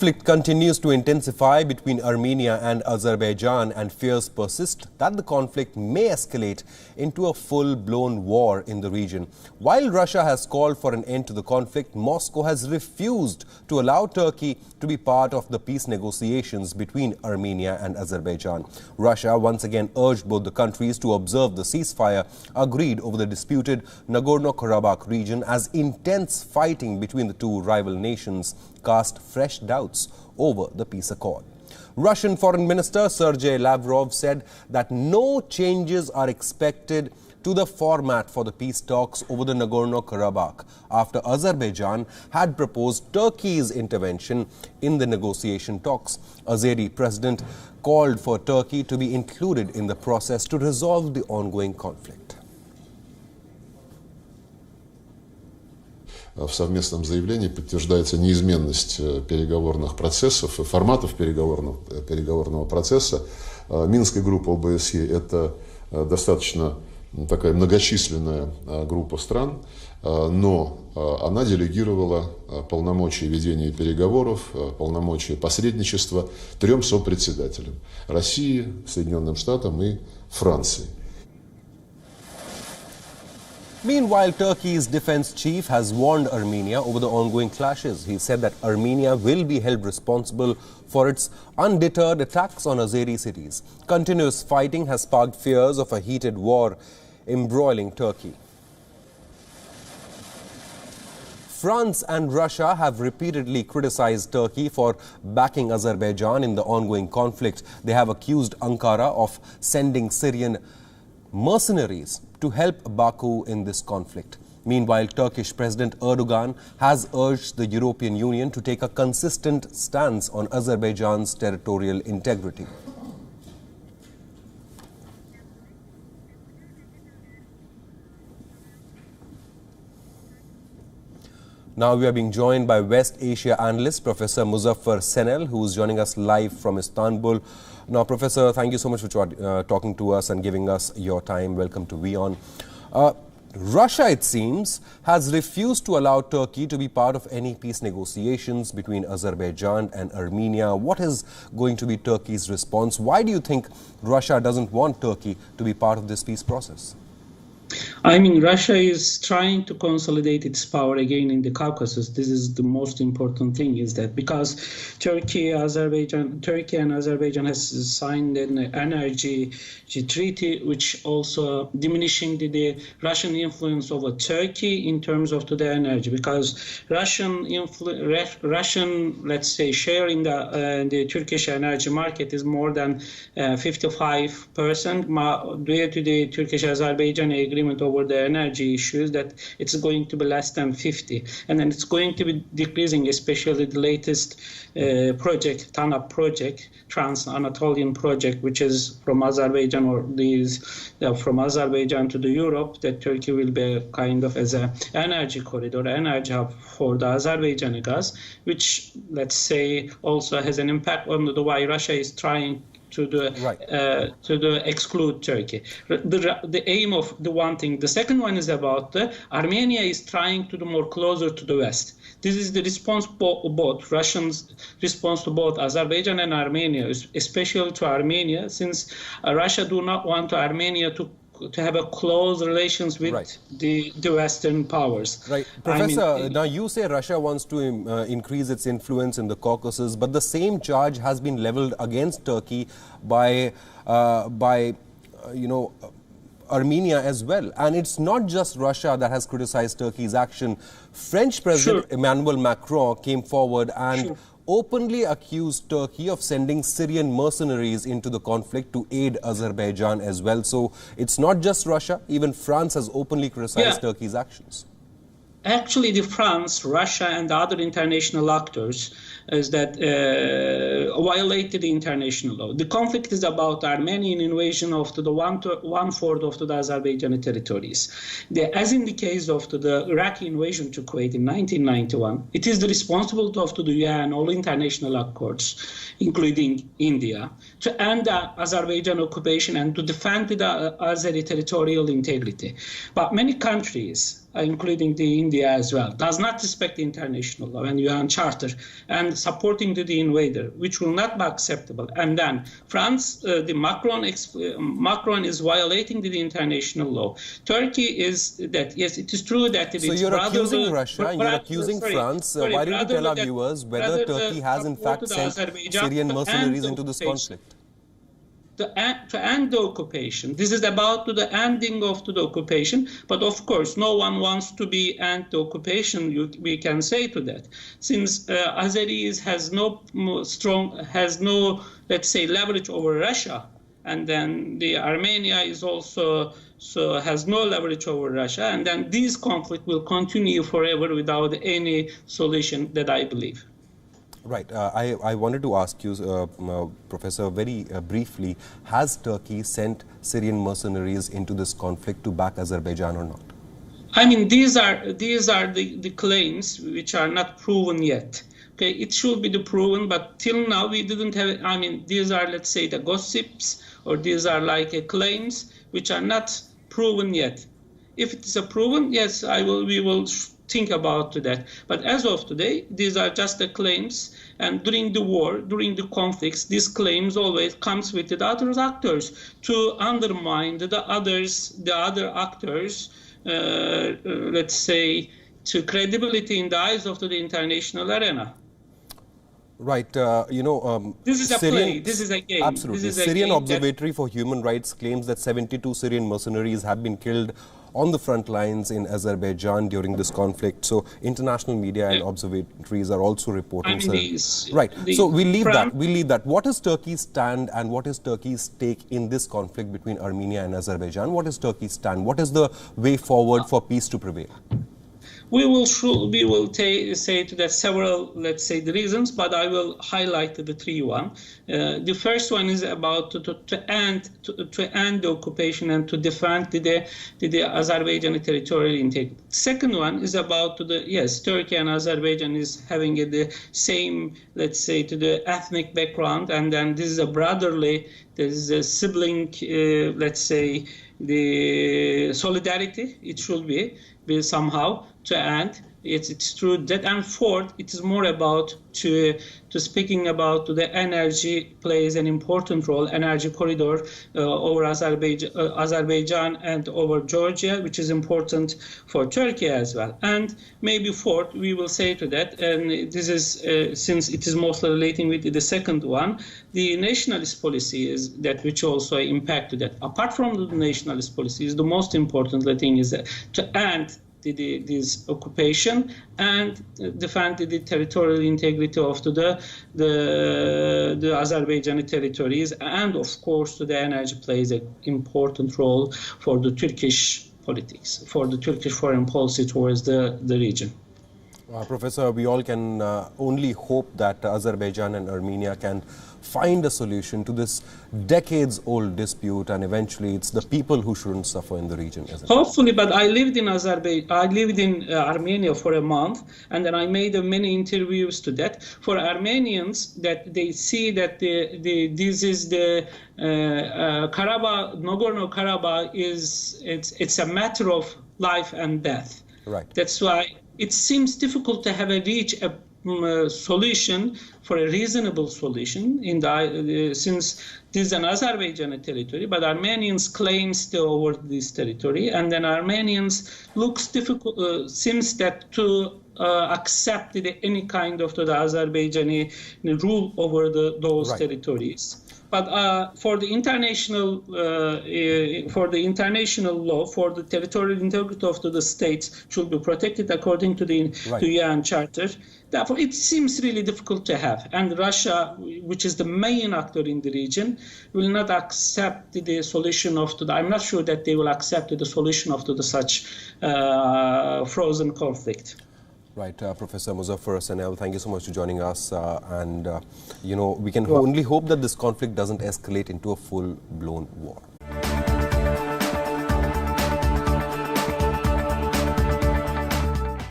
Conflict continues to intensify between Armenia and Azerbaijan, and fears persist that the conflict may escalate into a full-blown war in the region. While Russia has called for an end to the conflict, Moscow has refused to allow Turkey to be part of the peace negotiations between Armenia and Azerbaijan. Russia once again urged both the countries to observe the ceasefire agreed over the disputed Nagorno-Karabakh region, as intense fighting between the two rival nations cast fresh doubts over the peace accord. Russian Foreign Minister Sergei Lavrov said that no changes are expected to the format for the peace talks over the Nagorno-Karabakh after Azerbaijan had proposed Turkey's intervention in the negotiation talks. Azeri president called for Turkey to be included in the process to resolve the ongoing conflict. В совместном заявлении подтверждается неизменность переговорных процессов и форматов переговорного процесса. Минская группа ОБСЕ – это достаточно такая многочисленная группа стран, но она делегировала полномочия ведения переговоров, полномочия посредничества трем сопредседателям – России, Соединенным Штатам и Франции. Meanwhile, Turkey's defense chief has warned Armenia over the ongoing clashes. He said that Armenia will be held responsible for its undeterred attacks on Azeri cities. Continuous fighting has sparked fears of a heated war embroiling Turkey. France and Russia have repeatedly criticized Turkey for backing Azerbaijan in the ongoing conflict. They have accused Ankara of sending Syrian mercenaries to help Baku in this conflict. Meanwhile, Turkish President Erdogan has urged the European Union to take a consistent stance on Azerbaijan's territorial integrity. Now we are being joined by West Asia analyst Professor Muzaffar Senel, who is joining us live from Istanbul. Now, Professor, thank you so much for talking to us and giving us your time. Welcome to WION. Russia, it seems, has refused to allow Turkey to be part of any peace negotiations between Azerbaijan and Armenia. What is going to be Turkey's response? Why do you think Russia doesn't want Turkey to be part of this peace process? I mean, Russia is trying to consolidate its power again in the Caucasus. This is the most important thing, is that because Turkey and Azerbaijan has signed an energy treaty, which also diminishing the Russian influence over Turkey in terms of the energy, because Russian, let's say, share in the Turkish energy market is more than 55%. Due to the Turkish-Azerbaijan agreement over the energy issues, that it's going to be less than 50, and then it's going to be decreasing, especially the latest project, TANAP project, Trans-Anatolian project, which is from Azerbaijan, or from Azerbaijan to the Europe, that Turkey will be kind of as an energy corridor, energy hub for the Azerbaijani gas, which, let's say, also has an impact on the why Russia is trying to exclude Turkey. The aim of the one thing. The second one is about Armenia is trying to do more closer to the West. This is the response both Russians' response to both Azerbaijan and Armenia, especially to Armenia, since Russia do not want Armenia to have a close relations with the Western powers. Right. Professor, now you say Russia wants to increase its influence in the Caucasus, but the same charge has been leveled against Turkey by Armenia as well. And it's not just Russia that has criticized Turkey's action. French President Emmanuel Macron came forward and openly accused Turkey of sending Syrian mercenaries into the conflict to aid Azerbaijan as well. So it's not just Russia, even France has openly criticized Turkey's actions. Actually, France, Russia, and the other international actors is that violated the international law. The conflict is about Armenian invasion of the one-fourth of the Azerbaijani territories. As in the case of the Iraqi invasion to Kuwait in 1991, it is the responsibility of the UN, all international accords, including India, to end the Azerbaijan occupation and to defend the Azeri territorial integrity. But many countries including the India as well, does not respect the international law and UN Charter and supporting the invader, which will not be acceptable. And then France, the Macron is violating the international law. Turkey is that, yes, it is true that it is. So you're accusing Russia and you're accusing France. Why don't you tell our viewers whether Turkey has in fact sent Syrian mercenaries into this conflict? To end the occupation. This is about the ending of the occupation, but of course no one wants to be end the occupation, we can say to that. Since Azeris has no let's say, leverage over Russia, and then the Armenia is also has no leverage over Russia, and then this conflict will continue forever without any solution, that I believe. Right. I wanted to ask you, Professor, very briefly, has Turkey sent Syrian mercenaries into this conflict to back Azerbaijan or not? I mean, these are the claims which are not proven yet. Okay, it should be proven, but till now we didn't have. I mean, these are, let's say, the gossips, or these are like claims which are not proven yet. If it is proven, yes, we will think about that. But as of today, these are just the claims. And during the war, during the conflicts, these claims always comes with the other actors to undermine the other actors, let's say, to credibility in the eyes of the international arena. Right. This is a play. This is a game. Absolutely. This is Syrian Observatory for Human Rights claims that 72 Syrian mercenaries have been killed on the front lines in Azerbaijan during this conflict. So international media and observatories are also reporting. Right. So we leave that. What is Turkey's stand and what is Turkey's stake in this conflict between Armenia and Azerbaijan? What is Turkey's stand? What is the way forward for peace to prevail? We will say to that several, let's say, the reasons, but I will highlight the three one. The first one is about to end the occupation and to defend the Azerbaijani territorial integrity. Second one is about Turkey and Azerbaijan is having the same, let's say, to the ethnic background, and then this is a brotherly, there is a sibling, let's say, the solidarity. It should be somehow to end. It's true that. And fourth, it is more about to speaking about the energy plays an important role, energy corridor over Azerbaijan and over Georgia, which is important for Turkey as well. And maybe fourth, we will say to that, and this is since it is mostly relating with the second one, the nationalist policy is that which also impact that. Apart from the nationalist policy, is the most important thing is that to end this occupation and defend the territorial integrity of the Azerbaijani territories, and of course the energy plays an important role for the Turkish politics, for the Turkish foreign policy towards the region. Professor, we all can only hope that Azerbaijan and Armenia can find a solution to this decades-old dispute, and eventually it's the people who shouldn't suffer in the region, isn't it? Hopefully, but I lived in Armenia for a month, and then I made many interviews to that. For Armenians, that they see that this is the nagorno-karabakh it's a matter of life and death. Right. That's why it seems difficult to reach a solution, for a reasonable solution since this is an Azerbaijani territory, but Armenians claim still over this territory, and then Armenians seems that to accept any kind of the Azerbaijani rule over those territories. But for the international law, for the territorial integrity of the states should be protected according to the UN Charter. Therefore, it seems really difficult to have. And Russia, which is the main actor in the region, will not accept the solution of I'm not sure that they will accept the solution of such frozen conflict. Right, Professor Muzaffar Sanel, thank you so much for joining us. We can only hope that this conflict doesn't escalate into a full-blown war.